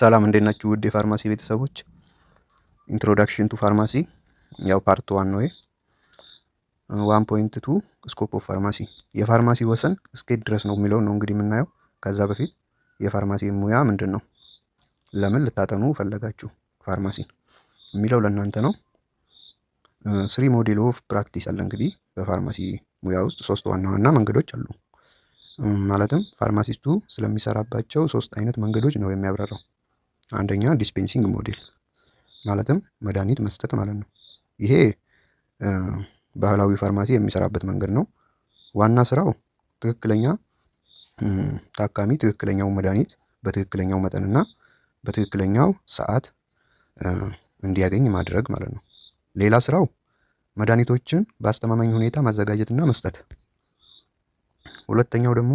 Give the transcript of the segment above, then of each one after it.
ሰላም እንዴት ናችሁ? ውድ የፋርማሲ ቤተሰቦች ኢንትሮዳክሽን ቱ ፋርማሲ ያው ፓርት 1 ነው። 1.2 ስኮፕ ኦፍ ፋርማሲ የፋርማሲ ወሰን እስከ ድረስ ነው የሚለው ነው እንግዲህ የምናየው። ከዛ በፊት የፋርማሲ ሙያ ምንድን ነው፣ ለምን ልታጠኑ ፈለጋችሁ ፋርማሲ የሚለው ለእናንተ ነው። 3 ሞዴል ኦፍ ፕራክቲስ አለ እንግዲህ በፋርማሲ ሙያ ውስጥ 3 ዋና ዋና መንገዶች አሉ። ማለትም ፋርማሲስቱ ስለሚሰራባቸው 3 አይነት መንገዶች ነው የሚያብራራው። አንደኛ ዲስፔንሲንግ ሞዴል ማለትም መድኃኒት መስጠት ማለት ነው። ይሄ ባህላዊ ፋርማሲ የሚሰራበት መንገድ ነው። ዋና ስራው ትክክለኛ ታካሚ ትክክለኛው መድኃኒት በትክክለኛው መጠንና በትክክለኛው ሰዓት እንዲያገኝ ማድረግ ማለት ነው። ሌላ ስራው መድኃኒቶችን በአስተማማኝ ሁኔታ ማዘጋጀትና መስጠት። ሁለተኛው ደግሞ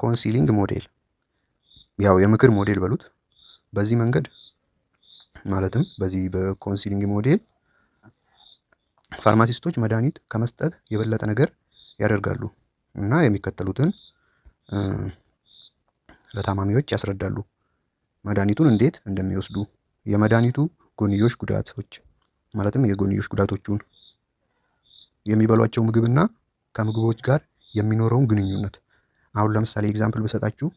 ኮንሲሊንግ ሞዴል ያው የምክር ሞዴል በሉት። በዚህ መንገድ ማለትም በዚህ በኮንሲሊንግ ሞዴል ፋርማሲስቶች መድኃኒት ከመስጠት የበለጠ ነገር ያደርጋሉ እና የሚከተሉትን ለታማሚዎች ያስረዳሉ። መድኃኒቱን እንዴት እንደሚወስዱ፣ የመድኃኒቱ ጎንዮሽ ጉዳቶች ማለትም የጎንዮሽ ጉዳቶቹን፣ የሚበሏቸው ምግብና ከምግቦች ጋር የሚኖረውን ግንኙነት። አሁን ለምሳሌ ኤግዛምፕል ብሰጣችሁ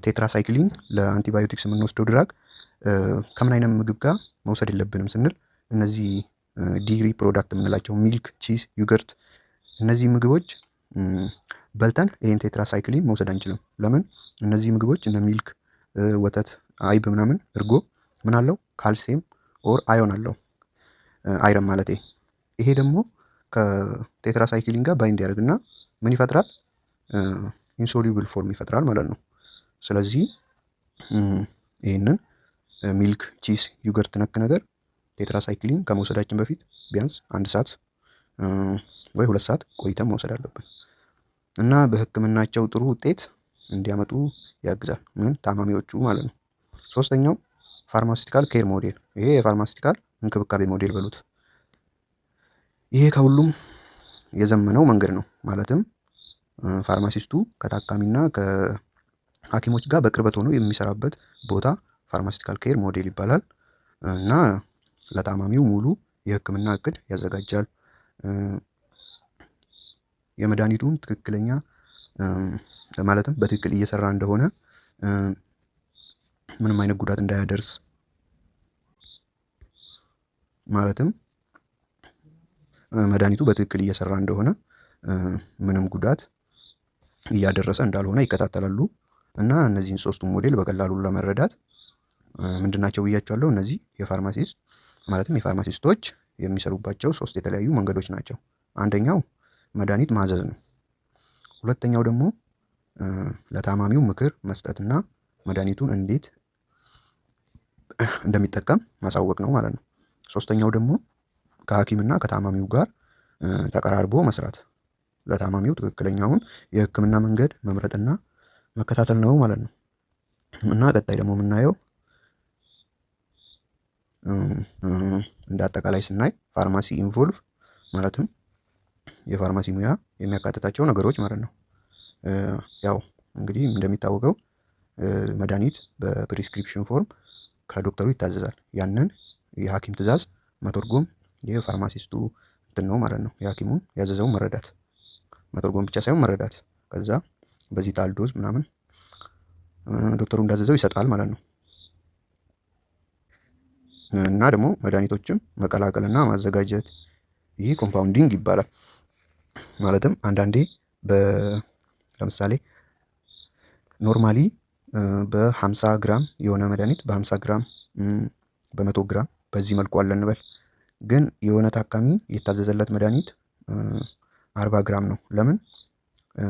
ቴትራሳይክሊን ለአንቲባዮቲክስ የምንወስደው ድራግ ከምን አይነት ምግብ ጋር መውሰድ የለብንም ስንል እነዚህ ዲግሪ ፕሮዳክት የምንላቸው ሚልክ፣ ቺዝ፣ ዩገርት እነዚህ ምግቦች በልተን ይህን ቴትራሳይክሊን መውሰድ አንችልም። ለምን? እነዚህ ምግቦች እነ ሚልክ፣ ወተት፣ አይብ ምናምን እርጎ ምን አለው? ካልሲየም ኦር አዮን አለው፣ አይረን ማለት። ይሄ ደግሞ ከቴትራሳይክሊን ጋር ባይንድ ያደርግና ምን ይፈጥራል? ኢንሶሉብል ፎርም ይፈጥራል ማለት ነው። ስለዚህ ይህንን ሚልክ፣ ቺዝ፣ ዩገርት ነክ ነገር ቴትራሳይክሊን ከመውሰዳችን በፊት ቢያንስ 1 ሰዓት ወይ 2 ሰዓት ቆይተን መውሰድ አለብን እና በሕክምናቸው ጥሩ ውጤት እንዲያመጡ ያግዛል። ምን ታማሚዎቹ ማለት ነው። ሶስተኛው ፋርማሲቲካል ኬር ሞዴል። ይሄ የፋርማሲቲካል እንክብካቤ ሞዴል በሉት። ይሄ ከሁሉም የዘመነው መንገድ ነው። ማለትም ፋርማሲስቱ ከታካሚና ከሐኪሞች ጋር በቅርበት ሆኖ የሚሰራበት ቦታ ፋርማሲቲካል ኬር ሞዴል ይባላል እና ለታማሚው ሙሉ የህክምና እቅድ ያዘጋጃል። የመድኃኒቱን ትክክለኛ ማለትም በትክክል እየሰራ እንደሆነ ምንም አይነት ጉዳት እንዳያደርስ ማለትም መድኃኒቱ በትክክል እየሰራ እንደሆነ ምንም ጉዳት እያደረሰ እንዳልሆነ ይከታተላሉ እና እነዚህን 3ቱን ሞዴል በቀላሉ ለመረዳት ምንድናቸው ብያቸዋለሁ። እነዚህ የፋርማሲስቶች የሚሰሩባቸው 3 የተለያዩ መንገዶች ናቸው። አንደኛው መድኃኒት ማዘዝ ነው። ሁለተኛው ደግሞ ለታማሚው ምክር መስጠትና መድኃኒቱን እንዴት እንደሚጠቀም ማሳወቅ ነው ማለት ነው። ሶስተኛው ደግሞ ከሐኪምና ከታማሚው ጋር ተቀራርቦ መስራት፣ ለታማሚው ትክክለኛውን የህክምና መንገድ መምረጥና መከታተል ነው ማለት ነው። እና ቀጣይ ደግሞ የምናየው እንደ አጠቃላይ ስናይ ፋርማሲ ኢንቮልቭ ማለትም የፋርማሲ ሙያ የሚያካትታቸው ነገሮች ማለት ነው። ያው እንግዲህ እንደሚታወቀው መድኃኒት በፕሪስክሪፕሽን ፎርም ከዶክተሩ ይታዘዛል። ያንን የሐኪም ትዕዛዝ መተርጎም የፋርማሲስቱ እንትን ነው ማለት ነው። የሐኪሙን ያዘዘውን መረዳት፣ መተርጎም ብቻ ሳይሆን መረዳት። ከዛ በዚህ ታል ዶዝ ምናምን ዶክተሩ እንዳዘዘው ይሰጣል ማለት ነው። እና ደግሞ መድኃኒቶችም መቀላቀልና ማዘጋጀት፣ ይህ ኮምፓውንዲንግ ይባላል። ማለትም አንዳንዴ ለምሳሌ ኖርማሊ በ50 ግራም የሆነ መድኃኒት በ50 ግራም በ100 ግራም በዚህ መልኩ አለ እንበል። ግን የሆነ ታካሚ የታዘዘለት መድኃኒት 40 ግራም ነው። ለምን?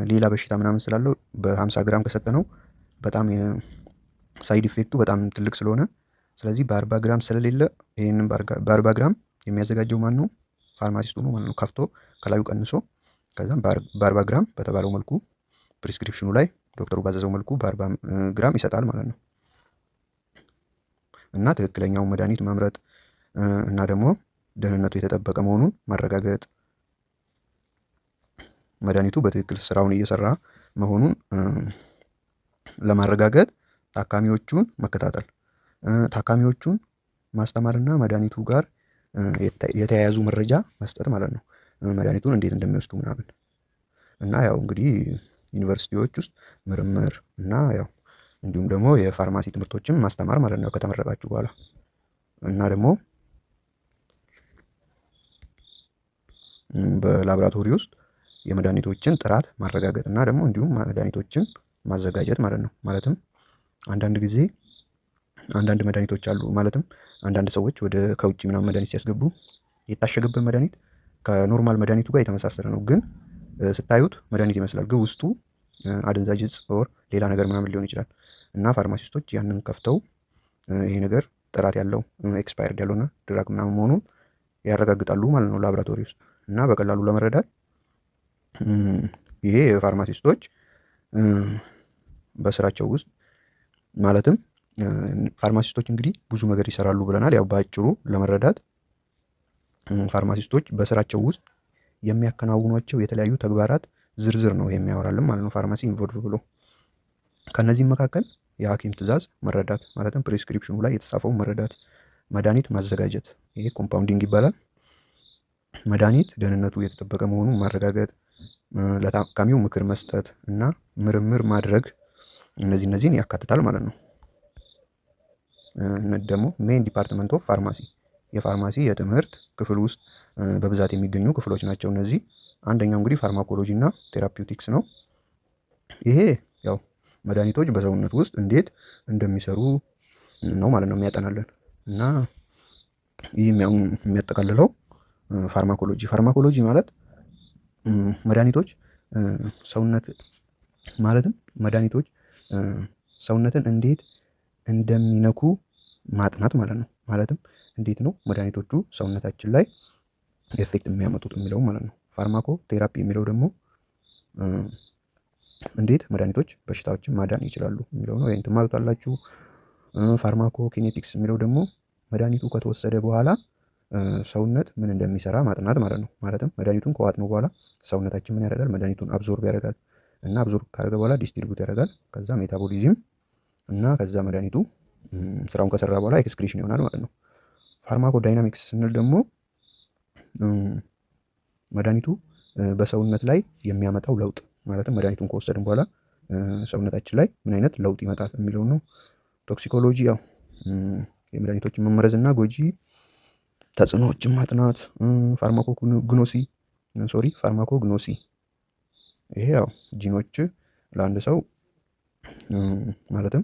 ሌላ በሽታ ምናምን ስላለው በ50 ግራም ከሰጠነው በጣም ሳይድ ኢፌክቱ በጣም ትልቅ ስለሆነ ስለዚህ በ40 ግራም ስለሌለ ይህንን በ40 ግራም የሚያዘጋጀው ማን ነው? ፋርማሲስቱ ነው ማለት ነው። ከፍቶ ከላዩ ቀንሶ ከዛም በ40 ግራም በተባለው መልኩ ፕሪስክሪፕሽኑ ላይ ዶክተሩ ባዘዘው መልኩ በ40 ግራም ይሰጣል ማለት ነው። እና ትክክለኛው መድኃኒት መምረጥ እና ደግሞ ደህንነቱ የተጠበቀ መሆኑን ማረጋገጥ፣ መድኃኒቱ በትክክል ስራውን እየሰራ መሆኑን ለማረጋገጥ ታካሚዎቹን መከታተል፣ ታካሚዎቹን ማስተማርና መድኃኒቱ ጋር የተያያዙ መረጃ መስጠት ማለት ነው። መድኃኒቱን እንዴት እንደሚወስዱ ምናምን እና ያው እንግዲህ ዩኒቨርሲቲዎች ውስጥ ምርምር እና ያው እንዲሁም ደግሞ የፋርማሲ ትምህርቶችን ማስተማር ማለት ነው ከተመረቃችሁ በኋላ እና ደግሞ በላቦራቶሪ ውስጥ የመድኃኒቶችን ጥራት ማረጋገጥ እና ደግሞ እንዲሁም መድኃኒቶችን ማዘጋጀት ማለት ነው። ማለትም አንዳንድ ጊዜ አንዳንድ መድኃኒቶች አሉ። ማለትም አንዳንድ ሰዎች ከውጭ ምናምን መድኃኒት ሲያስገቡ የታሸገበት መድኃኒት ከኖርማል መድኃኒቱ ጋር የተመሳሰለ ነው፣ ግን ስታዩት መድኃኒት ይመስላል፣ ግን ውስጡ አደንዛዥ እጽ ኦር ሌላ ነገር ምናምን ሊሆን ይችላል። እና ፋርማሲስቶች ያንን ከፍተው ይሄ ነገር ጥራት ያለው ኤክስፓየርድ ያልሆነ ድራግ ምናምን መሆኑን ያረጋግጣሉ ማለት ነው ላቦራቶሪ ውስጥ። እና በቀላሉ ለመረዳት ይሄ ፋርማሲስቶች በስራቸው ውስጥ ማለትም ፋርማሲስቶች እንግዲህ ብዙ ነገር ይሰራሉ ብለናል። ያው በአጭሩ ለመረዳት ፋርማሲስቶች በስራቸው ውስጥ የሚያከናውኗቸው የተለያዩ ተግባራት ዝርዝር ነው የሚያወራልን ማለት ነው ፋርማሲ ኢንቮልቭ ብሎ። ከነዚህም መካከል የሐኪም ትዕዛዝ መረዳት ማለትም ፕሪስክሪፕሽኑ ላይ የተጻፈውን መረዳት፣ መድኃኒት ማዘጋጀት ይሄ ኮምፓውንዲንግ ይባላል። መድኃኒት ደህንነቱ የተጠበቀ መሆኑን ማረጋገጥ፣ ለታካሚው ምክር መስጠት እና ምርምር ማድረግ እነዚህን ያካትታል ማለት ነው። ደግሞ ሜን ዲፓርትመንት ኦፍ ፋርማሲ የፋርማሲ የትምህርት ክፍል ውስጥ በብዛት የሚገኙ ክፍሎች ናቸው እነዚህ። አንደኛው እንግዲህ ፋርማኮሎጂ እና ቴራፒውቲክስ ነው። ይሄ ያው መድኃኒቶች በሰውነት ውስጥ እንዴት እንደሚሰሩ ነው ማለት ነው የሚያጠናልን። እና ይህ የሚያጠቃልለው ፋርማኮሎጂ ማለት መድኃኒቶች ሰውነትን እንዴት እንደሚነኩ ማጥናት ማለት ነው። ማለትም እንዴት ነው መድኃኒቶቹ ሰውነታችን ላይ ኤፌክት የሚያመጡት የሚለው ማለት ነው። ፋርማኮ ቴራፒ የሚለው ደግሞ እንዴት መድኃኒቶች በሽታዎችን ማዳን ይችላሉ የሚለው ነው። ይህን ትማሩታላችሁ። ፋርማኮ ኪኔቲክስ የሚለው ደግሞ መድኃኒቱ ከተወሰደ በኋላ ሰውነት ምን እንደሚሰራ ማጥናት ማለት ነው። ማለትም መድኃኒቱን ከዋጥነው በኋላ ሰውነታችን ምን ያደርጋል? መድኃኒቱን አብዞርብ ያደርጋል እና አብዞርብ ካደረገ በኋላ ዲስትሪቢዩት ያደርጋል። ከዛ ሜታቦሊዝም እና ከዛ መድኃኒቱ ስራውን ከሰራ በኋላ ኤክስክሪሽን ይሆናል ማለት ነው። ፋርማኮ ዳይናሚክስ ስንል ደግሞ መድኃኒቱ በሰውነት ላይ የሚያመጣው ለውጥ ማለትም መድኃኒቱን ከወሰድን በኋላ ሰውነታችን ላይ ምን አይነት ለውጥ ይመጣል የሚለው ነው። ቶክሲኮሎጂ ያው የመድኃኒቶችን መመረዝ እና ጎጂ ተጽዕኖዎችን ማጥናት። ፋርማኮግኖሲ ይሄ ያው ጂኖች ለአንድ ሰው ማለትም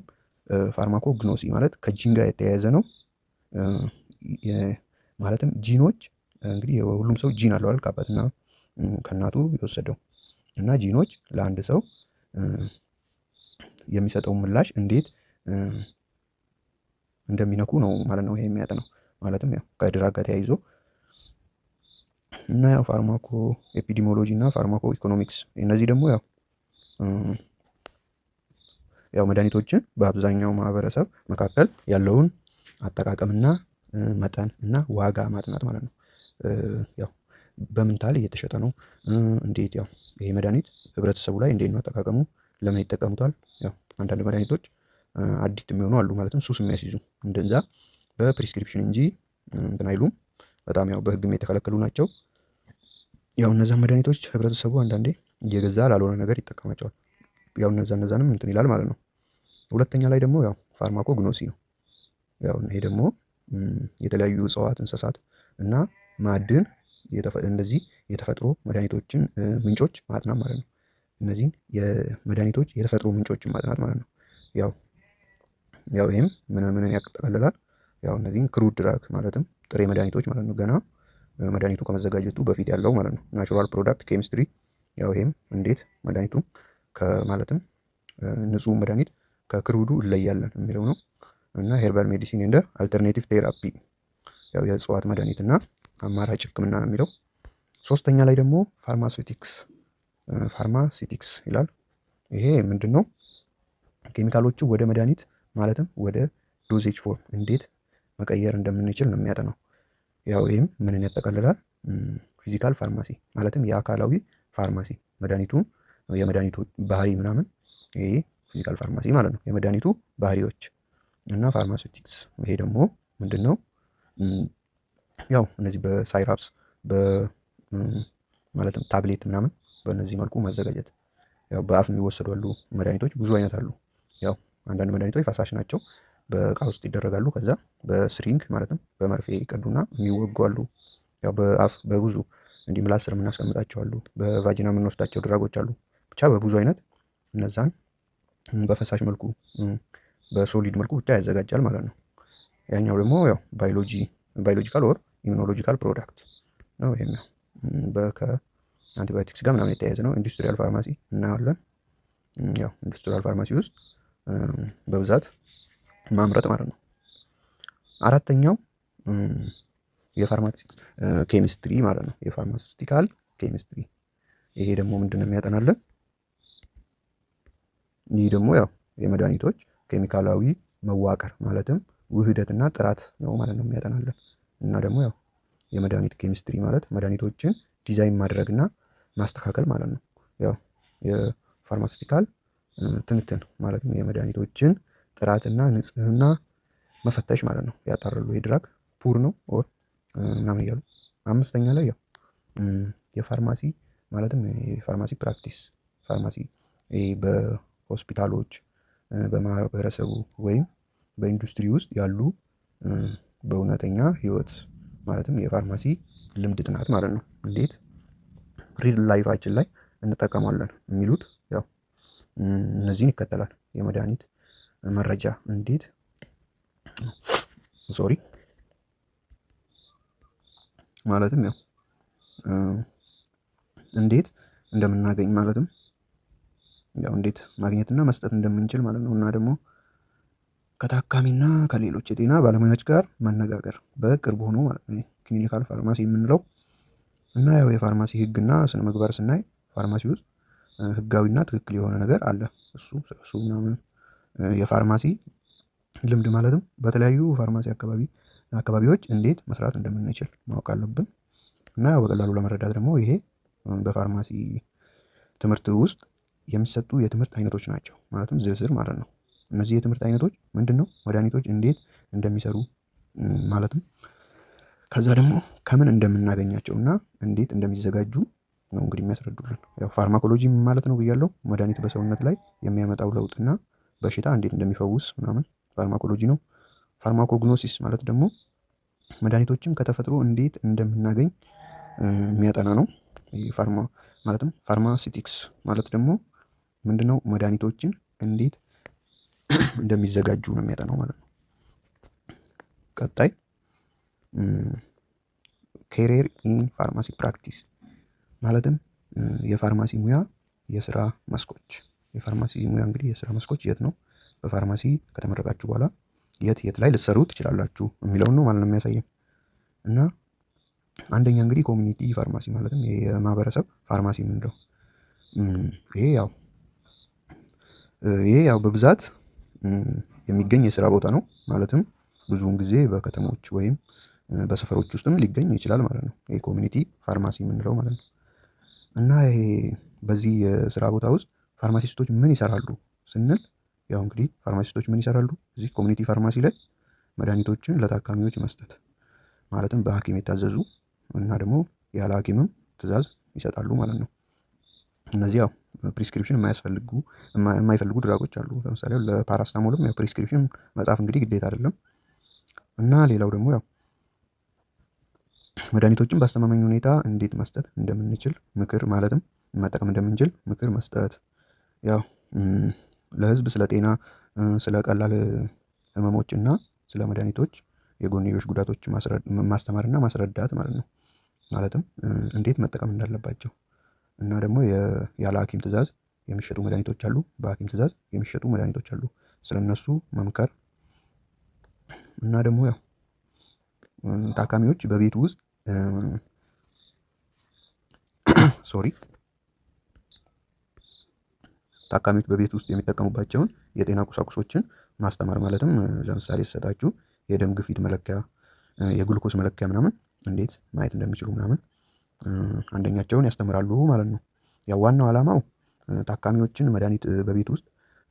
ፋርማኮግኖሲ ማለት ከጂን ጋር የተያያዘ ነው። ማለትም ጂኖች እንግዲህ ሁሉም ሰው ጂን አለው አይደል? ከአባትና ከእናቱ የወሰደው እና ጂኖች ለአንድ ሰው የሚሰጠው ምላሽ እንዴት እንደሚነኩ ነው ማለት ነው ይሄ የሚያጠናው። ማለትም ያው ከድራግ ጋር ተያይዞ እና ያው ፋርማኮ ኤፒዲሞሎጂ እና ፋርማኮ ኢኮኖሚክስ እነዚህ ደግሞ ያው መድኃኒቶችን በአብዛኛው ማህበረሰብ መካከል ያለውን አጠቃቀምና መጠን እና ዋጋ ማጥናት ማለት ነው። ያው በምን ታህል እየተሸጠ ነው፣ እንዴት ያው ይሄ መድኃኒት ህብረተሰቡ ላይ እንዴት ነው አጠቃቀሙ፣ ለምን ይጠቀሙታል። ያው አንዳንድ መድኃኒቶች አዲክት የሚሆኑ አሉ፣ ማለትም ሱስ የሚያስይዙ እንደዛ በፕሪስክሪፕሽን እንጂ እንትን አይሉም። በጣም ያው በህግም የተከለከሉ ናቸው። ያው እነዛ መድኃኒቶች ህብረተሰቡ አንዳንዴ እየገዛ ላልሆነ ነገር ይጠቀማቸዋል። ያው እነዛንም እንትን ይላል ማለት ነው። ሁለተኛ ላይ ደግሞ ያው ፋርማኮ ግኖሲ ነው። ያው ይሄ ደግሞ የተለያዩ እጽዋት፣ እንስሳት እና ማዕድን እንደዚህ የተፈጥሮ መድኃኒቶችን ምንጮች ማጥናት ማለት ነው። እነዚህን የመድኃኒቶች የተፈጥሮ ምንጮችን ማጥናት ማለት ነው። ያው ይህም ምንን ያጠቃልላል? ያው እነዚህን ክሩድ ድራግ ማለትም ጥሬ መድኃኒቶች ማለት ነው። ገና መድኃኒቱ ከመዘጋጀቱ በፊት ያለው ማለት ነው። ናቹራል ፕሮዳክት ኬሚስትሪ ያው ይህም እንዴት መድኃኒቱን ማለትም ንጹህ መድኃኒት ከክሩዱ እንለያለን የሚለው ነው። እና ሄርባል ሜዲሲን እንደ አልተርኔቲቭ ቴራፒ ያው የእጽዋት መድኃኒት እና አማራጭ ህክምና ነው የሚለው። ሶስተኛ ላይ ደግሞ ፋርማሲቲክስ ይላል። ይሄ ምንድን ነው? ኬሚካሎቹ ወደ መድኃኒት ማለትም ወደ ዶዜጅ ፎርም እንዴት መቀየር እንደምንችል ነው የሚያጠናው። ያው ይህም ምንን ያጠቃልላል? ፊዚካል ፋርማሲ ማለትም የአካላዊ ፋርማሲ የመድኃኒቱ ባህሪ ምናምን ይሄ ፊዚካል ፋርማሲ ማለት ነው። የመድኃኒቱ ባህሪዎች እና ፋርማሲውቲክስ። ይሄ ደግሞ ምንድን ነው? ያው እነዚህ በሳይራፕስ ማለትም ታብሌት ምናምን በእነዚህ መልኩ ማዘጋጀት። ያው በአፍ የሚወሰዱ አሉ መድኃኒቶች ብዙ አይነት አሉ። ያው አንዳንድ መድኃኒቶች ፈሳሽ ናቸው፣ በእቃ ውስጥ ይደረጋሉ። ከዛ በስሪንግ ማለትም በመርፌ ይቀዱና የሚወጉ አሉ። ያው በአፍ በብዙ እንዲህ ምላስ ስር የምናስቀምጣቸው አሉ። በቫጂና የምንወስዳቸው ድራጎች አሉ። ብቻ በብዙ አይነት እነዛን በፈሳሽ መልኩ በሶሊድ መልኩ ብቻ ያዘጋጃል ማለት ነው። ያኛው ደግሞ ያው ባዮሎጂካል ኦር ኢሚኖሎጂካል ፕሮዳክት ነው። ይሄም ያው ከአንቲባዮቲክስ ጋር ምናምን የተያያዘ ነው። ኢንዱስትሪያል ፋርማሲ እናያለን። ያው ኢንዱስትሪያል ፋርማሲ ውስጥ በብዛት ማምረት ማለት ነው። አራተኛው የፋርማሲክስ ኬሚስትሪ ማለት ነው። የፋርማሲውቲካል ኬሚስትሪ ይሄ ደግሞ ምንድን ነው የሚያጠናለን? ይህ ደግሞ ያው የመድኃኒቶች ኬሚካላዊ መዋቅር ማለትም ውህደትና ጥራት ነው ማለት ነው የሚያጠናለን። እና ደግሞ ያው የመድኃኒት ኬሚስትሪ ማለት መድኃኒቶችን ዲዛይን ማድረግና ማስተካከል ማለት ነው። ያው የፋርማሲውቲካል ትንትን ማለትም የመድኃኒቶችን ጥራትና ንጽህና መፈተሽ ማለት ነው። ያጣራሉ። የድራግ ፑር ነው ኦር ምናምን እያሉ። አምስተኛ ላይ ያው የፋርማሲ ማለትም የፋርማሲ ፕራክቲስ ፋርማሲ በሆስፒታሎች በማህበረሰቡ ወይም በኢንዱስትሪ ውስጥ ያሉ በእውነተኛ ህይወት ማለትም የፋርማሲ ልምድ ጥናት ማለት ነው። እንዴት ሪል ላይፋችን ላይ እንጠቀማለን የሚሉት ያው እነዚህን ይከተላል። የመድኃኒት መረጃ እንዴት ማለትም ያው እንዴት እንደምናገኝ ማለትም ያው እንዴት ማግኘትና መስጠት እንደምንችል ማለት ነው። እና ደግሞ ከታካሚና ከሌሎች የጤና ባለሙያዎች ጋር መነጋገር በቅርብ ሆኖ ማለት ነው። ክሊኒካል ፋርማሲ የምንለው እና ያው የፋርማሲ ህግና ስነ ምግባር ስናይ ፋርማሲ ውስጥ ህጋዊና ትክክል የሆነ ነገር አለ። እሱ ምናምን የፋርማሲ ልምድ ማለትም በተለያዩ ፋርማሲ አካባቢዎች እንዴት መስራት እንደምንችል ማወቅ አለብን። እና ያው በቀላሉ ለመረዳት ደግሞ ይሄ በፋርማሲ ትምህርት ውስጥ የሚሰጡ የትምህርት አይነቶች ናቸው። ማለትም ዝርዝር ማለት ነው። እነዚህ የትምህርት አይነቶች ምንድን ነው? መድኃኒቶች እንዴት እንደሚሰሩ ማለትም ከዛ ደግሞ ከምን እንደምናገኛቸው እና እንዴት እንደሚዘጋጁ ነው እንግዲህ የሚያስረዱልን። ያው ፋርማኮሎጂ ማለት ነው ብያለሁ። መድኃኒት በሰውነት ላይ የሚያመጣው ለውጥና በሽታ እንዴት እንደሚፈውስ ምናምን ፋርማኮሎጂ ነው። ፋርማኮግኖሲስ ማለት ደግሞ መድኃኒቶችን ከተፈጥሮ እንዴት እንደምናገኝ የሚያጠና ነው። ማለትም ፋርማሲውቲክስ ማለት ደግሞ ምንድነው? መድኃኒቶችን እንዴት እንደሚዘጋጁ ነው የሚያጠናው ማለት ነው። ቀጣይ ኬሪየር ኢን ፋርማሲ ፕራክቲስ ማለትም የፋርማሲ ሙያ የስራ መስኮች። የፋርማሲ ሙያ እንግዲህ የስራ መስኮች የት ነው? በፋርማሲ ከተመረቃችሁ በኋላ የት ላይ ልትሰሩ ትችላላችሁ የሚለውን ነው ማለት ነው የሚያሳየን። እና አንደኛ እንግዲህ ኮሚኒቲ ፋርማሲ ማለትም የማህበረሰብ ፋርማሲ የምንለው ይሄ ያው በብዛት የሚገኝ የስራ ቦታ ነው። ማለትም ብዙውን ጊዜ በከተሞች ወይም በሰፈሮች ውስጥም ሊገኝ ይችላል ማለት ነው። ይሄ ኮሚኒቲ ፋርማሲ የምንለው ማለት ነው። እና ይሄ በዚህ የስራ ቦታ ውስጥ ፋርማሲስቶች ምን ይሰራሉ ስንል ያው እንግዲህ ፋርማሲስቶች ምን ይሰራሉ? እዚህ ኮሚኒቲ ፋርማሲ ላይ መድኃኒቶችን ለታካሚዎች መስጠት ማለትም በሐኪም የታዘዙ እና ደግሞ ያለ ሐኪምም ትዕዛዝ ይሰጣሉ ማለት ነው። እነዚህ ያው ፕሪስክሪፕሽን የማይፈልጉ ድራጎች አሉ። ለምሳሌ ለፓራስታሞልም ያው ፕሪስክሪፕሽን መጻፍ እንግዲህ ግዴታ አይደለም። እና ሌላው ደግሞ ያው መድኃኒቶችን በአስተማማኝ ሁኔታ እንዴት መስጠት እንደምንችል ምክር ማለትም መጠቀም እንደምንችል ምክር መስጠት። ያው ለህዝብ ስለ ጤና ስለ ቀላል ህመሞች እና ስለ መድኃኒቶች የጎንዮሽ ጉዳቶች ማስተማርና ማስረዳት ማለት ነው። ማለትም እንዴት መጠቀም እንዳለባቸው እና ደግሞ ያለ ሐኪም ትዕዛዝ የሚሸጡ መድኃኒቶች አሉ፣ በሐኪም ትዕዛዝ የሚሸጡ መድኃኒቶች አሉ። ስለነሱ መምከር እና ደግሞ ያው ታካሚዎች በቤት ውስጥ ታካሚዎች በቤት ውስጥ የሚጠቀሙባቸውን የጤና ቁሳቁሶችን ማስተማር ማለትም ለምሳሌ ሲሰጣችሁ የደም ግፊት መለኪያ፣ የግሉኮስ መለኪያ ምናምን እንዴት ማየት እንደሚችሉ ምናምን አንደኛቸውን ያስተምራሉ ማለት ነው። ያው ዋናው ዓላማው ታካሚዎችን መድኃኒት በቤት ውስጥ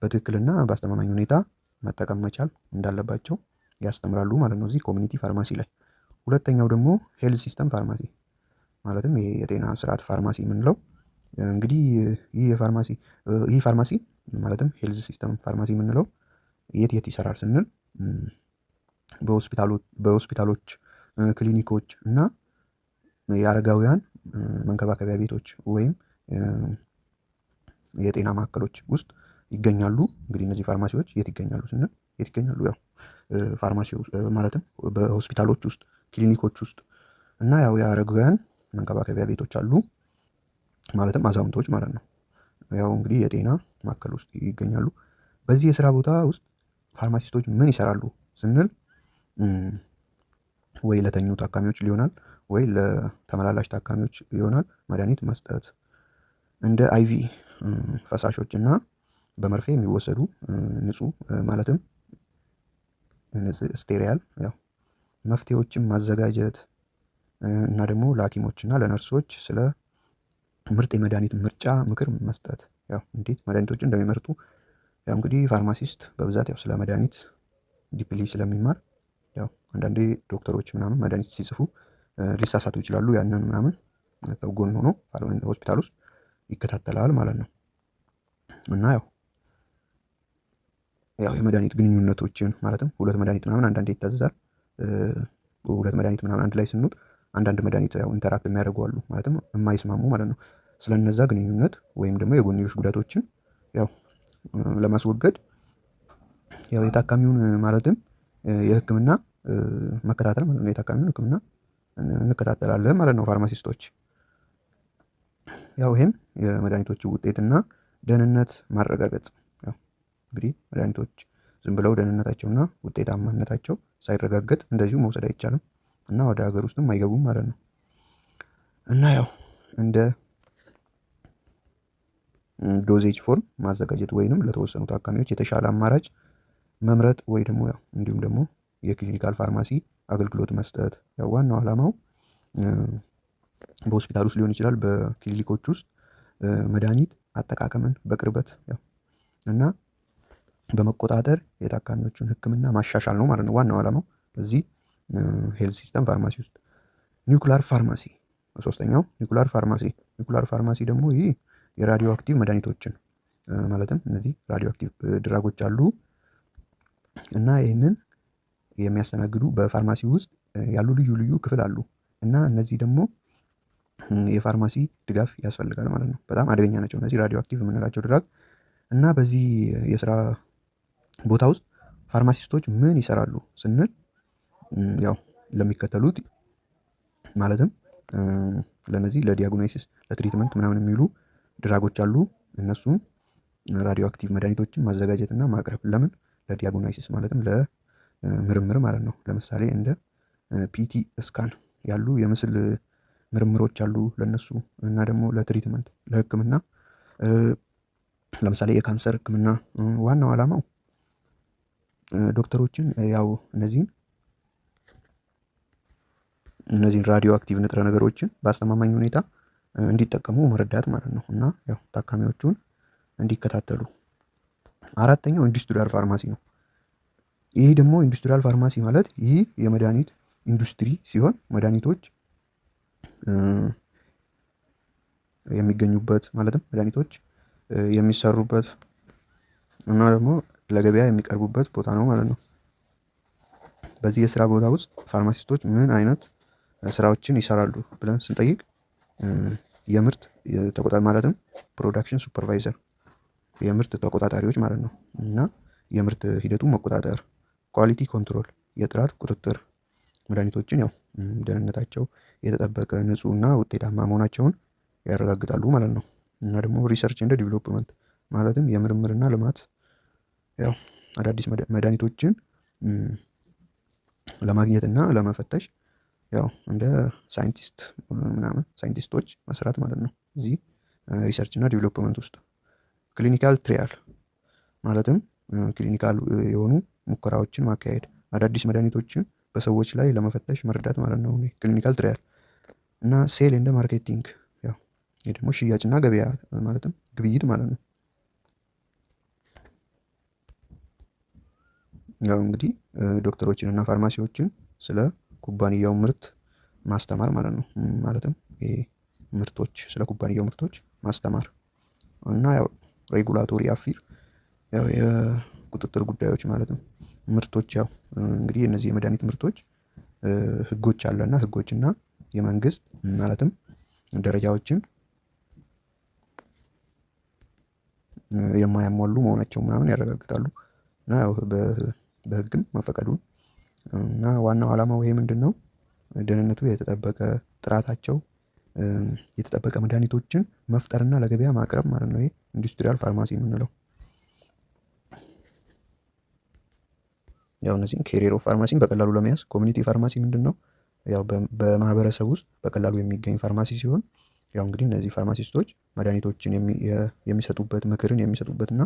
በትክክልና በአስተማማኝ ሁኔታ መጠቀም መቻል እንዳለባቸው ያስተምራሉ ማለት ነው እዚህ ኮሚኒቲ ፋርማሲ ላይ። ሁለተኛው ደግሞ ሄልዝ ሲስተም ፋርማሲ ማለትም ይሄ የጤና ስርዓት ፋርማሲ የምንለው እንግዲህ ይህ ፋርማሲ ማለትም ሄልዝ ሲስተም ፋርማሲ የምንለው የት ይሰራል ስንል በሆስፒታሎች፣ ክሊኒኮች እና የአረጋውያን መንከባከቢያ ቤቶች ወይም የጤና ማዕከሎች ውስጥ ይገኛሉ። እንግዲህ እነዚህ ፋርማሲዎች የት ይገኛሉ ስንል የት ይገኛሉ? ያው ፋርማሲው ማለትም በሆስፒታሎች ውስጥ፣ ክሊኒኮች ውስጥ እና ያው የአረጋውያን መንከባከቢያ ቤቶች አሉ ማለትም አዛውንቶች ማለት ነው። ያው እንግዲህ የጤና ማዕከል ውስጥ ይገኛሉ። በዚህ የስራ ቦታ ውስጥ ፋርማሲስቶች ምን ይሰራሉ ስንል ወይ ለተኙ ታካሚዎች ሊሆናል ወይ ለተመላላሽ ታካሚዎች ይሆናል መድኃኒት መስጠት፣ እንደ አይቪ ፈሳሾች እና በመርፌ የሚወሰዱ ንጹህ ማለትም ስቴሪያል ያው መፍትሄዎችን ማዘጋጀት እና ደግሞ ለሐኪሞች እና ለነርሶች ስለ ምርጥ የመድኃኒት ምርጫ ምክር መስጠት፣ ያው እንዴት መድኃኒቶችን እንደሚመርጡ ያው እንግዲህ ፋርማሲስት በብዛት ያው ስለ መድኃኒት ዲፕሊ ስለሚማር ያው አንዳንዴ ዶክተሮች ምናምን መድኃኒት ሲጽፉ ሊሳሳቱ ይችላሉ። ያንን ምናምን ጎን ሆኖ ሆስፒታል ውስጥ ይከታተላል ማለት ነው። እና ያው የመድኃኒት ግንኙነቶችን ማለትም ሁለት መድኃኒት ምናምን አንዳንዴ ይታዘዛል። ሁለት መድኃኒት ምናምን አንድ ላይ ስንውጥ አንዳንድ መድኃኒት ያው ኢንተራክት የሚያደርጉ አሉ ማለትም የማይስማሙ ማለት ነው። ስለነዛ ግንኙነት ወይም ደግሞ የጎንዮሽ ጉዳቶችን ያው ለማስወገድ ያው የታካሚውን ማለትም የሕክምና መከታተል ማለት ነው። የታካሚውን ሕክምና እንከታተላለን ማለት ነው ፋርማሲስቶች። ያው ይሄም የመድኃኒቶቹ ውጤትና ደህንነት ማረጋገጥ። ያው እንግዲህ መድኃኒቶች ዝም ብለው ደህንነታቸውና ውጤታማነታቸው ሳይረጋገጥ እንደዚሁ መውሰድ አይቻልም እና ወደ ሀገር ውስጥም አይገቡም ማለት ነው። እና ያው እንደ ዶዜጅ ፎርም ማዘጋጀት ወይንም ለተወሰኑ ታካሚዎች የተሻለ አማራጭ መምረጥ ወይ ደግሞ ያው እንዲሁም ደግሞ የክሊኒካል ፋርማሲ አገልግሎት መስጠት። ያው ዋናው ዓላማው በሆስፒታል ውስጥ ሊሆን ይችላል፣ በክሊኒኮች ውስጥ መድኃኒት አጠቃቀምን በቅርበት ያው እና በመቆጣጠር የታካሚዎቹን ሕክምና ማሻሻል ነው ማለት ነው ዋናው ዓላማው በዚህ ሄልዝ ሲስተም ፋርማሲ ውስጥ። ኒውክሊር ፋርማሲ ሶስተኛው ኒውክሊር ፋርማሲ ደግሞ ይህ የራዲዮ አክቲቭ መድኃኒቶችን ማለትም እነዚህ ራዲዮ አክቲቭ ድራጎች አሉ እና ይህንን የሚያስተናግዱ በፋርማሲ ውስጥ ያሉ ልዩ ልዩ ክፍል አሉ እና እነዚህ ደግሞ የፋርማሲ ድጋፍ ያስፈልጋል ማለት ነው። በጣም አደገኛ ናቸው እነዚህ ራዲዮ አክቲቭ የምንላቸው ድራግ እና በዚህ የስራ ቦታ ውስጥ ፋርማሲስቶች ምን ይሰራሉ ስንል ያው ለሚከተሉት ማለትም ለነዚህ ለዲያግኖሲስ ለትሪትመንት ምናምን የሚውሉ ድራጎች አሉ። እነሱም ራዲዮ አክቲቭ መድኃኒቶችን ማዘጋጀትና ማቅረብ ለምን ለዲያግኖሲስ ማለትም ለምርምር ማለት ነው። ለምሳሌ እንደ ፒቲ ስካን ያሉ የምስል ምርምሮች አሉ ለነሱ እና ደግሞ ለትሪትመንት ለህክምና ለምሳሌ የካንሰር ህክምና ዋናው ዓላማው ዶክተሮችን ያው እነዚህን ራዲዮ አክቲቭ ንጥረ ነገሮችን በአስተማማኝ ሁኔታ እንዲጠቀሙ መረዳት ማለት ነው እና ያው ታካሚዎቹን እንዲከታተሉ። አራተኛው ኢንዱስትሪያል ፋርማሲ ነው። ይህ ደግሞ ኢንዱስትሪያል ፋርማሲ ማለት ይህ የመድኃኒት ኢንዱስትሪ ሲሆን መድኃኒቶች የሚገኙበት ማለትም መድኃኒቶች የሚሰሩበት እና ደግሞ ለገበያ የሚቀርቡበት ቦታ ነው ማለት ነው። በዚህ የስራ ቦታ ውስጥ ፋርማሲስቶች ምን አይነት ስራዎችን ይሰራሉ ብለን ስንጠይቅ የምርት ተቆጣጣሪ ማለትም ፕሮዳክሽን ሱፐርቫይዘር የምርት ተቆጣጣሪዎች ማለት ነው እና የምርት ሂደቱን መቆጣጠር፣ ኳሊቲ ኮንትሮል የጥራት ቁጥጥር፣ መድኃኒቶችን ያው ደህንነታቸው የተጠበቀ ንጹህ እና ውጤታማ መሆናቸውን ያረጋግጣሉ ማለት ነው። እና ደግሞ ሪሰርች እንደ ዲቨሎፕመንት ማለትም የምርምርና ልማት ያው አዳዲስ መድኃኒቶችን ለማግኘት እና ለመፈተሽ ያው እንደ ሳይንቲስቶች መስራት ማለት ነው እዚህ ሪሰርች እና ዲቨሎፕመንት ውስጥ። ክሊኒካል ትሪያል ማለትም ክሊኒካል የሆኑ ሙከራዎችን ማካሄድ አዳዲስ መድኃኒቶችን በሰዎች ላይ ለመፈተሽ መርዳት ማለት ነው ክሊኒካል ትሪያል። እና ሴል እንደ ማርኬቲንግ ያው ይህ ደግሞ ሽያጭና ገበያ ማለትም ግብይት ማለት ነው። ያው እንግዲህ ዶክተሮችን እና ፋርማሲዎችን ስለ ኩባንያው ምርት ማስተማር ማለት ነው። ማለትም ይሄ ምርቶች ስለ ኩባንያው ምርቶች ማስተማር እና ያው ሬጉላቶሪ አፊር ያው የቁጥጥር ጉዳዮች ማለትም ምርቶች ያው እንግዲህ እነዚህ የመድኃኒት ምርቶች ህጎች አለና ህጎችና የመንግስት ማለትም ደረጃዎችን የማያሟሉ መሆናቸው ምናምን ያረጋግጣሉ እና ያው በህግም መፈቀዱን እና ዋናው ዓላማው ይሄ ምንድን ነው? ደህንነቱ የተጠበቀ ጥራታቸው የተጠበቀ መድኃኒቶችን መፍጠርና ለገበያ ማቅረብ ማለት ነው። ይሄ ኢንዱስትሪያል ፋርማሲ የምንለው ያው እነዚህም ኬሪየር ኦፍ ፋርማሲን በቀላሉ ለመያዝ ኮሚኒቲ ፋርማሲ ምንድን ነው? ያው በማህበረሰብ ውስጥ በቀላሉ የሚገኝ ፋርማሲ ሲሆን ያው እንግዲህ እነዚህ ፋርማሲስቶች መድኃኒቶችን የሚሰጡበት ምክርን የሚሰጡበት እና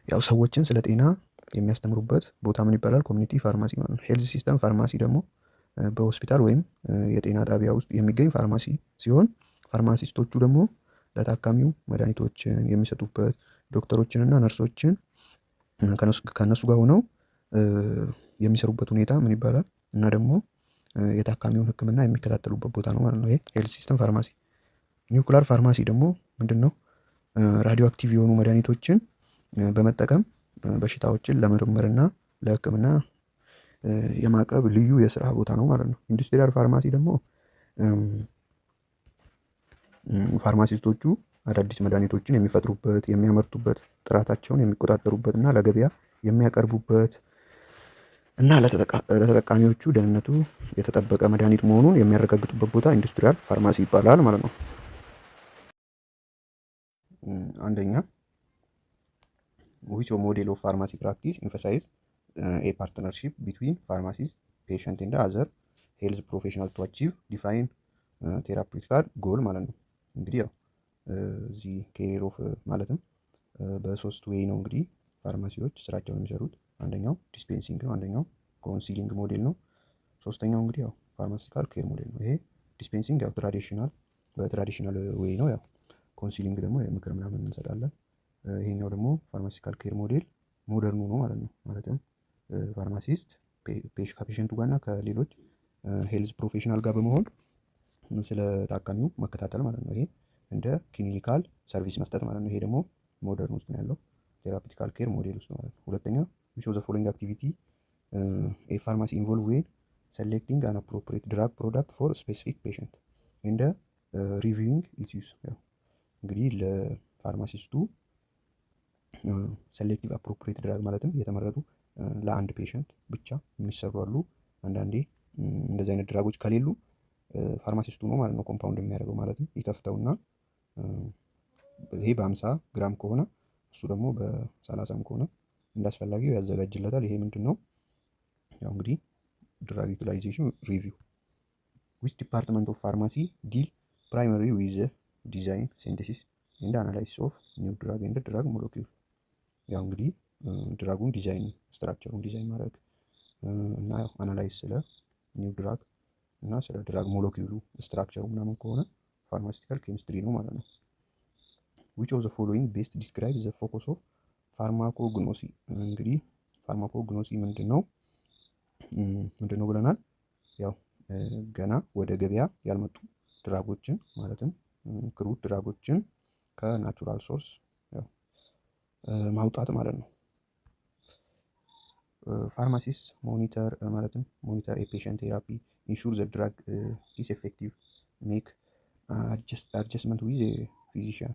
ያው ሰዎችን ስለ ጤና የሚያስተምሩበት ቦታ ምን ይባላል? ኮሚኒቲ ፋርማሲ ማለት ነው። ሄልዝ ሲስተም ፋርማሲ ደግሞ በሆስፒታል ወይም የጤና ጣቢያ ውስጥ የሚገኝ ፋርማሲ ሲሆን ፋርማሲስቶቹ ደግሞ ለታካሚው መድኃኒቶችን የሚሰጡበት ዶክተሮችን እና ነርሶችን ከእነሱ ጋር ሆነው የሚሰሩበት ሁኔታ ምን ይባላል? እና ደግሞ የታካሚውን ሕክምና የሚከታተሉበት ቦታ ነው ማለት ነው። ይሄ ሄልዝ ሲስተም ፋርማሲ። ኒውክሊር ፋርማሲ ደግሞ ምንድን ነው? ራዲዮ አክቲቭ የሆኑ መድኃኒቶችን በመጠቀም በሽታዎችን ለምርምርና ለሕክምና የማቅረብ ልዩ የስራ ቦታ ነው ማለት ነው። ኢንዱስትሪያል ፋርማሲ ደግሞ ፋርማሲስቶቹ አዳዲስ መድኃኒቶችን የሚፈጥሩበት የሚያመርቱበት ጥራታቸውን የሚቆጣጠሩበት እና ለገበያ የሚያቀርቡበት እና ለተጠቃሚዎቹ ደህንነቱ የተጠበቀ መድኃኒት መሆኑን የሚያረጋግጡበት ቦታ ኢንዱስትሪያል ፋርማሲ ይባላል ማለት ነው። አንደኛ ዊች ሞዴል ኦፍ ፋርማሲ ፕራክቲስ ኤምፋሳይዝ ኤ ፓርትነርሺፕ ቢትዊን ፋርማሲስት ፔሸንት ኤንድ አዘር ሄልዝ ፕሮፌሽናል ቱ አቺቭ ዲፋይን ቴራፒውቲካል ጎል ማለት ነው። እንግዲህ ያው እዚህ ኬሪየር ኦፍ ማለትም በሶስት ዌይ ነው እንግዲህ ፋርማሲዎች ስራቸውን የሚሰሩት። አንደኛው ዲስፔንሲንግ ነው፣ አንደኛው ኮንሲሊንግ ሞዴል ነው፣ ሶስተኛው እንግዲህ ያው ፋርማሲካል ኬር ሞዴል ነው። ይሄ ዲስፔንሲንግ ያው በትራዲሽናል ዌይ ነው። ያው ኮንሲሊንግ ደግሞ ምክር ምናምን እንሰጣለን። ይሄኛው ደግሞ ፋርማሲካል ኬር ሞዴል ሞደርኑ ነው ማለት ነው። ማለትም ፋርማሲስት ከፔሽንቱ ጋር እና ከሌሎች ሄልዝ ፕሮፌሽናል ጋር በመሆን ስለ ታካሚው መከታተል ማለት ነው። ይሄ እንደ ክሊኒካል ሰርቪስ መስጠት ማለት ነው። ይሄ ደግሞ ሞደርን ውስጥ ነው ያለው፣ ቴራፒቲካል ኬር ሞዴል ውስጥ ማለት ነው። ሁለተኛ ዊች ኦፍ ዘ ፎሎዊንግ አክቲቪቲ ኤ ፋርማሲ ኢንቮልቭ ዌን ሴሌክቲንግ አን አፕሮፕሪየት ድራግ ፕሮዳክት ፎር ስፔሲፊክ ፔሽንት እንደ ሪቪዊንግ ኢትስ ዩዝ። እንግዲህ ለፋርማሲስቱ ሴሌክቲቭ አፕሮፕሪየት ድራግ ማለትም የተመረጡ ለአንድ ፔሽንት ብቻ የሚሰሩ አሉ። አንዳንዴ እንደዚህ አይነት ድራጎች ከሌሉ ፋርማሲስቱ ነው ማለት ነው ኮምፓውንድ የሚያደርገው። ማለትም ይከፍተውና ይሄ በ50 ግራም ከሆነ እሱ ደግሞ በ30 ከሆነ እንዳስፈላጊው ያዘጋጅለታል። ይሄ ምንድን ነው? ያው እንግዲህ ድራግ ዩቲላይዜሽን ሪቪው። ዊች ዲፓርትመንት ኦፍ ፋርማሲ ዲል ፕራይመሪ ዊዝ ዲዛይን ሲንቴሲስ ኤንድ አናላይሲስ ኦፍ ኒው ድራግ ኤንድ ድራግ ሞለኪውል። ያው እንግዲህ ድራጉን ዲዛይን ስትራክቸሩን ዲዛይን ማድረግ እና ያው አናላይዝ ስለ ኒው ድራግ እና ስለ ድራግ ሞለኪውሉ ስትራክቸሩ ምናምን ከሆነ ፋርማሲቲካል ኬሚስትሪ ነው ማለት ነው። ዊች ኦፍ ዘ ፎሎዊንግ ቤስት ዲስክራይብ ዘ ፎከስ ኦፍ ፋርማኮግኖሲ። እንግዲህ ፋርማኮግኖሲ ምንድን ነው ብለናል? ያው ገና ወደ ገበያ ያልመጡ ድራጎችን ማለትም ክሩድ ድራጎችን ከናቹራል ሶርስ ማውጣት ማለት ነው። ፋርማሲስት ሞኒተር ማለትም ሞኒተር ኤፔሽንት ቴራፒ ኢንሹር ዘ ድራግ ኢስ ኤፌክቲቭ ሜክ አድጀስትመንት ዊዝ ፊዚሽያን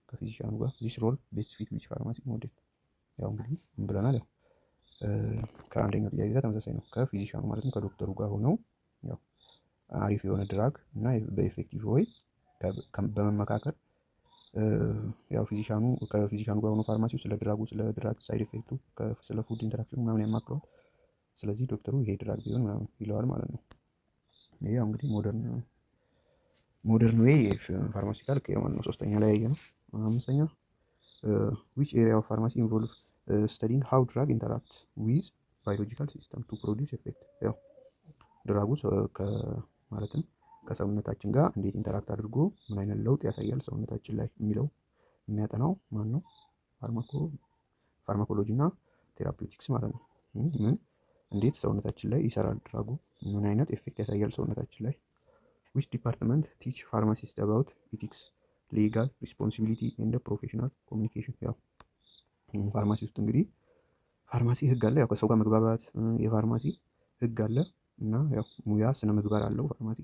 ከፊዚሽያኑ ጋር ዚስ ሮል ቤስት ፊት ዊች ፋርማሲ ሞዴል። ያው እንግዲህ ምን ብለናል? ያው ከአንደኛው ጥያቄ ጋር ተመሳሳይ ነው። ከፊዚሽያኑ ማለትም ከዶክተሩ ጋር ሆነው ያው አሪፍ የሆነ ድራግ እና በኤፌክቲቭ ወይ በመመካከር ያው ከፊዚሻኑ ጋር ሆኖ ፋርማሲው ስለ ድራግ ሳይድ ኤፌክቱ ስለ ፉድ ኢንተራክሽኑ ምናምን ያማክረዋል። ስለዚህ ዶክተሩ ይሄ ድራግ ቢሆን ምናምን ይለዋል ማለት ነው። ይሄ ያው እንግዲህ ሞደርን ዌይ ፋርማሲካል ኬር ማለት ነው። ሶስተኛ ላይ ያየ ነው። አምስተኛ ዊች ኤሪያ ኦፍ ፋርማሲ ኢንቮልቭ ስተዲንግ ሃው ድራግ ኢንተራክት ዊዝ ባዮሎጂካል ሲስተም ቱ ፕሮዲውስ ኤፌክት። ያው ድራጉ ማለትም ከሰውነታችን ጋር እንዴት ኢንተራክት አድርጎ ምን አይነት ለውጥ ያሳያል ሰውነታችን ላይ የሚለው የሚያጠናው ማን ነው? ፋርማኮሎጂ እና ቴራፒውቲክስ ማለት ነው። ምን እንዴት ሰውነታችን ላይ ይሰራል ድራጉ፣ ምን አይነት ኤፌክት ያሳያል ሰውነታችን ላይ። ዊች ዲፓርትመንት ቲች ፋርማሲስት አባውት ኢቲክስ ሌጋል ሪስፖንሲቢሊቲ ኤንድ ፕሮፌሽናል ኮሚኒኬሽን። ያው ፋርማሲ ውስጥ እንግዲህ ፋርማሲ ህግ አለ። ያው ከሰው ጋር መግባባት የፋርማሲ ህግ አለ እና ያው ሙያ ስነ ምግባር አለው ፋርማሲ።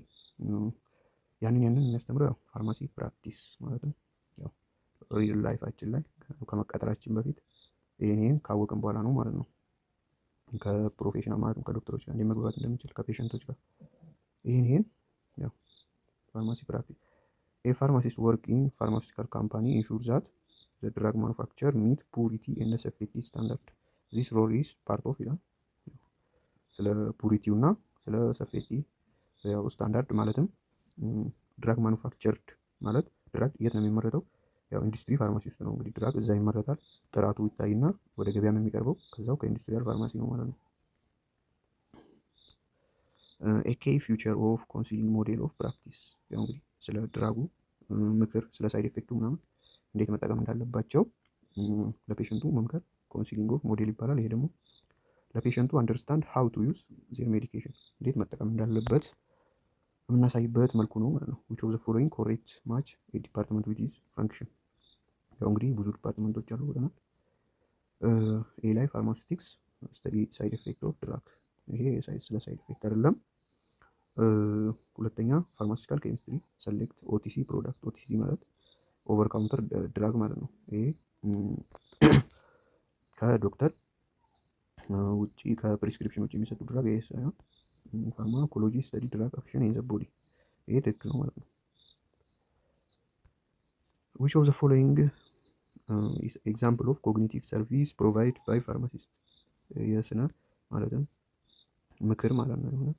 ያንን የሚያስተምረው ያው ፋርማሲ ፕራክቲስ ማለት ነው። ያው ሪል ላይፋችን ላይ ከመቀጠራችን በፊት ይህን ካወቅን በኋላ ነው ማለት ነው። ከፕሮፌሽናል ማለት ነው ከዶክተሮች ጋር እንዴት መግባባት እንደምንችል ከፔሸንቶች ጋር ይህን ያው ፋርማሲ ፕራክቲስ። የፋርማሲስት ወርክ ኢን ፋርማሲውቲካል ካምፓኒ ኢንሹር ዛት ዘ ድራግ ማኑፋክቸር ሚት ፑሪቲ ኤንድ ሴፍቲ ስታንዳርድ ዚስ ሮል ኢዝ ፓርት ኦፍ ይላል። ስለ ፑሪቲው እና ስለ ሴፍቲ ያው ስታንዳርድ ማለትም ድራግ ማኑፋክቸርድ ማለት ድራግ የት ነው የሚመረተው? ያው ኢንዱስትሪ ፋርማሲ ውስጥ ነው እንግዲህ ድራግ እዛ ይመረታል። ጥራቱ ይታይና ወደ ገበያም የሚቀርበው ከዛው ከኢንዱስትሪያል ፋርማሲ ነው ማለት ነው። ኤኬ ፊውቸር ኦፍ ኮንሲሊንግ ሞዴል ኦፍ ፕራክቲስ። ያው እንግዲህ ስለ ድራጉ ምክር፣ ስለ ሳይድ ኤፌክቱ ምናምን እንዴት መጠቀም እንዳለባቸው ለፔሸንቱ መምከር ኮንሲሊንግ ኦፍ ሞዴል ይባላል። ይሄ ደግሞ ለፔሸንቱ አንደርስታንድ ሃው ቱ ዩዝ ዜር ሜዲኬሽን እንዴት መጠቀም እንዳለበት የምናሳይበት መልኩ ነው ማለት ነው። ዊች ኦፍ ዘ ፎሎዊንግ ኮሬክት ማች ዲፓርትመንት ዊች ኢዝ ፈንክሽን። ያው እንግዲህ ብዙ ዲፓርትመንቶች አሉ ብለናል። ኤ ላይ ፋርማሲውቲክስ ስተዲ ሳይድ ኤፌክት ኦፍ ድራግ፣ ይሄ ስለ ሳይድ ኤፌክት አይደለም። ሁለተኛ ፋርማሲካል ኬሚስትሪ ሰሌክት ኦቲሲ ፕሮዳክት፣ ኦቲሲ ማለት ኦቨር ካውንተር ድራግ ማለት ነው። ይሄ ከዶክተር ውጪ ከፕሪስክሪፕሽን ውጭ የሚሰጡ ድራግ ይሄ ሳይሆን ፋርማኮሎጂ ስተዲ ድራግ አክሽን ኢን ዘ ቦዲ፣ ይሄ ትክክል ነው ማለት ነው። ዊች ኦፍ ዘ ፎሎዊንግ ኤግዛምፕል ኦፍ ኮግኒቲቭ ሰርቪስ ፕሮቫይድ ባይ ፋርማሲስት፣ የስነ ማለትም ምክር ማለት ነው። የሆነ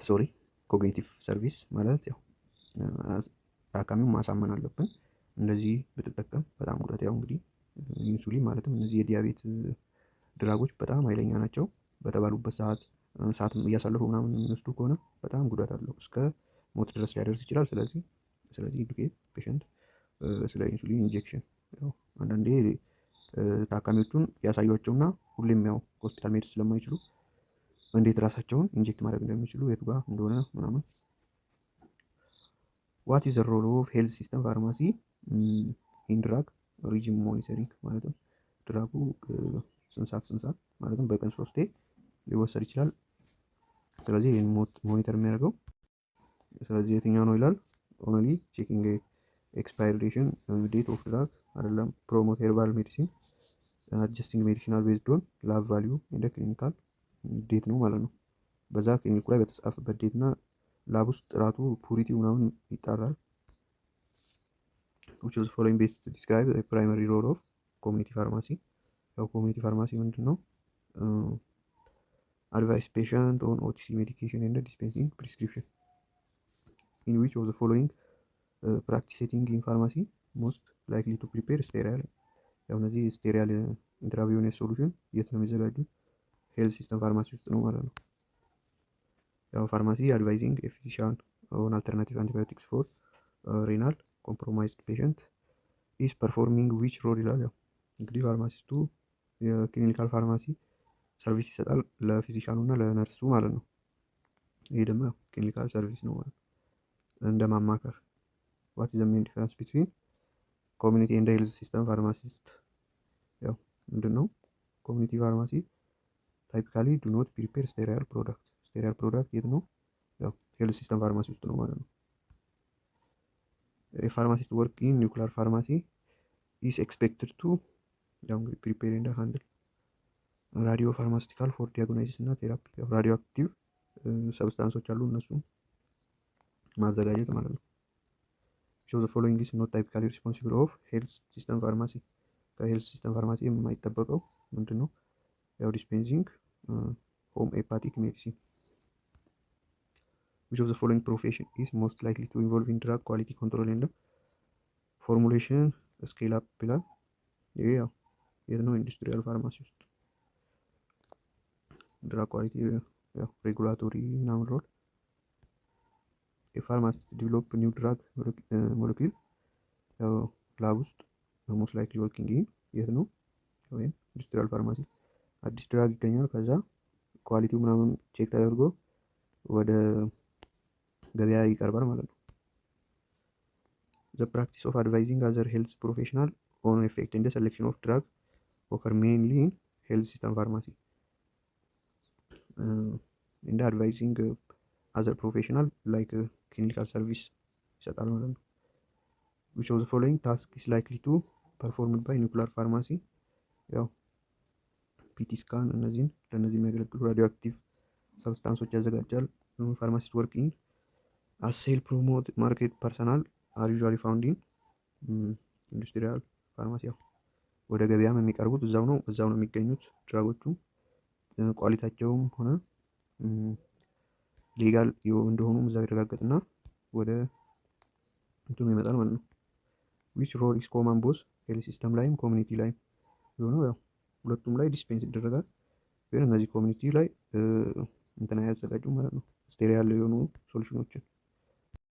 ሶሪ ኮግኒቲቭ ሰርቪስ ማለት ያው ታካሚውን ማሳመን አለብን። እንደዚህ ብትጠቀም በጣም ጉዳት፣ ያው እንግዲህ ኢንሱሊን ማለትም እነዚህ የዲያቤት ድራጎች በጣም ኃይለኛ ናቸው። በተባሉበት ሰዓት እያሳለፉ ምናምን የሚወስዱ ከሆነ በጣም ጉዳት አለው፣ እስከ ሞት ድረስ ሊያደርስ ይችላል። ስለዚህ ኢዱኬት ፔሸንት ስለ ኢንሱሊን ኢንጀክሽን። ያው አንዳንዴ ታካሚዎቹን ያሳዩቸውና ሁሌም ያው ሆስፒታል መሄድ ስለማይችሉ እንዴት ራሳቸውን ኢንጀክት ማድረግ እንደሚችሉ የቱ ጋር እንደሆነ ምናምን። ዋት ኢዝ ዘ ሮል ኦፍ ሄልዝ ሲስተም ፋርማሲ ኢን ድራግ ሪጅም ሞኒተሪንግ፣ ማለትም ድራጉ ስንት ሰዓት ማለትም በቀን 3 ሊወሰድ ይችላል። ስለዚህ ይህን ሞኒተር የሚያደርገው ስለዚህ የትኛው ነው ይላል። ኦንሊ ቼኪንግ ኤክስፓይሬሽን ዴት ኦፍ ድራግ አይደለም። ፕሮሞት ሄርባል ሜዲሲን አድጀስቲንግ ሜዲሲናል ቤዝድ ኦን ላብ ቫሊዩ እንደ ክሊኒካል ዴት ነው ማለት ነው። በዛ ክሊኒኩ ላይ በተጻፈበት ዴት እና ላብ ውስጥ ጥራቱ ፑሪቲ ምናምን ይጣራል። which of the following best describe the primary role of community pharmacy? ያው ኮሚኒቲ ፋርማሲ ምንድን ነው? advise patient on OTC medication and dispensing prescription. In which of the following practice setting in pharmacy most likely to prepare sterile? ያው እነዚህ ስቴሪያል ኢንትራቪዮኔስ ሶሉሽን የት ነው የሚዘጋጁት? ሄልዝ ሲስተም ፋርማሲ ውስጥ ነው ማለት ነው። ያው ፋርማሲ አድቫይዚንግ ፊዚሻን ኦን አልተርናቲቭ አንቲባዮቲክስ ፎር ሬናል ኮምፕሮማይዝድ ፔሸንት ኢዝ ፐርፎርሚንግ ዊች ሮል ይላል። ያው እንግዲህ ፋርማሲስቱ የክሊኒካል ፋርማሲ ሰርቪስ ይሰጣል ለፊዚሻኑ እና ለነርሱ ማለት ነው። ይሄ ደግሞ ያው ክሊኒካል ሰርቪስ ነው ማለት እንደ ማማከር። ዋት ኢዝ ዘ ሜን ዲፈረንስ ቢትዊን ኮሚኒቲ ኤንድ ሄልዝ ሲስተም ፋርማሲስት? ያው ምንድን ነው ኮሚኒቲ ፋርማሲ ታይፒካሊ ዱ ኖት ፕሪፔር ስቴሪያል ፕሮዳክት። ስቴሪያል ፕሮዳክት የት ነው? ያው ሄልዝ ሲስተም ፋርማሲ ውስጥ ነው ማለት ነው። የፋርማሲስት ወርክ ኢን ኒውክሊር ፋርማሲ ኢስ ኤክስፔክትድ ቱ ያው እንግዲህ ፕሪፔር ኤንድ ሃንድል ራዲዮ ፋርማሲቲካል ፎር ዲያግኖሲስ እና ቴራፒ። ራዲዮ አክቲቭ ሰብስታንሶች አሉ እነሱም ማዘጋጀት ማለት ነው። ሾው ዘ ፎሎዊንግ ኢዝ ኖት ታይፒካሊ ሪስፖንሲብል ኦፍ ሄልዝ ሲስተም ፋርማሲ። ከሄልዝ ሲስተም ፋርማሲ የማይጠበቀው ምንድን ነው? ያው ዲስፔንሲንግ ሆም ኤፓቲክ ሜዲሲን። which of the following profession is most likely to involve in drug quality control and formulation scale up ይላል። ይሄ ያው የት ነው? ኢንዱስትሪያል ፋርማሲ ውስጥ ድራግ ኳሊቲ ያው ሬጉላቶሪ ምናምን ሮል። የፋርማሲስት ዲቨሎፕ ኒው ድራግ ሞለኪል ያው ላብ ውስጥ ሞስት ላይክሊ ወርኪንግ ኢን የት ነው? ወይም ኢንዱስትሪያል ፋርማሲ አዲስ ድራግ ይገኛል። ከዛ ኳሊቲው ምናምን ቼክ ተደርጎ ወደ ገበያ ይቀርባል ማለት ነው። ዘ ፕራክቲስ ኦፍ አድቫይዚንግ አዘር ሄልዝ ፕሮፌሽናል ኦን ኤፌክት ኢን ዘ ሴሌክሽን ኦፍ ድራግ ኦከር ሜንሊ ኢን ሄልዝ ሲስተም ፋርማሲ እንደ አድቫይዚንግ አዘር ፕሮፌሽናል ላይክ ክሊኒካል ሰርቪስ ይሰጣል ማለት ነው። which of the following task is likely to performed by nuclear pharmacy ያው ፒቲ ስካን እነዚህን ለእነዚህ የሚያገለግሉ ራዲዮ አክቲቭ ሰብስታንሶች ያዘጋጃል። ፋርማሲስት ወርክ ኢን አሴል ፕሮሞት ማርኬት ፐርሰናል አር ዩዥዋሊ ፋውንድ ኢን ኢንዱስትሪያል ፋርማሲ ያው ወደ ገበያም የሚቀርቡት እዛው ነው የሚገኙት ድራጎቹ ኳሊቲያቸውም ሆነ ሌጋል እንደሆኑም እዛው ይረጋገጥና ወደ እንትኑ ይመጣል ማለት ነው። which role is common both ሄልዝ ሲስተም ላይም ኮሚኒቲ ላይም የሆነው ያው ሁለቱም ላይ ዲስፔንስ ይደረጋል። ግን እነዚህ ኮሚኒቲ ላይ እንትና ያዘጋጁ ማለት ነው ስቴሪያል የሆኑ ሶሉሽኖችን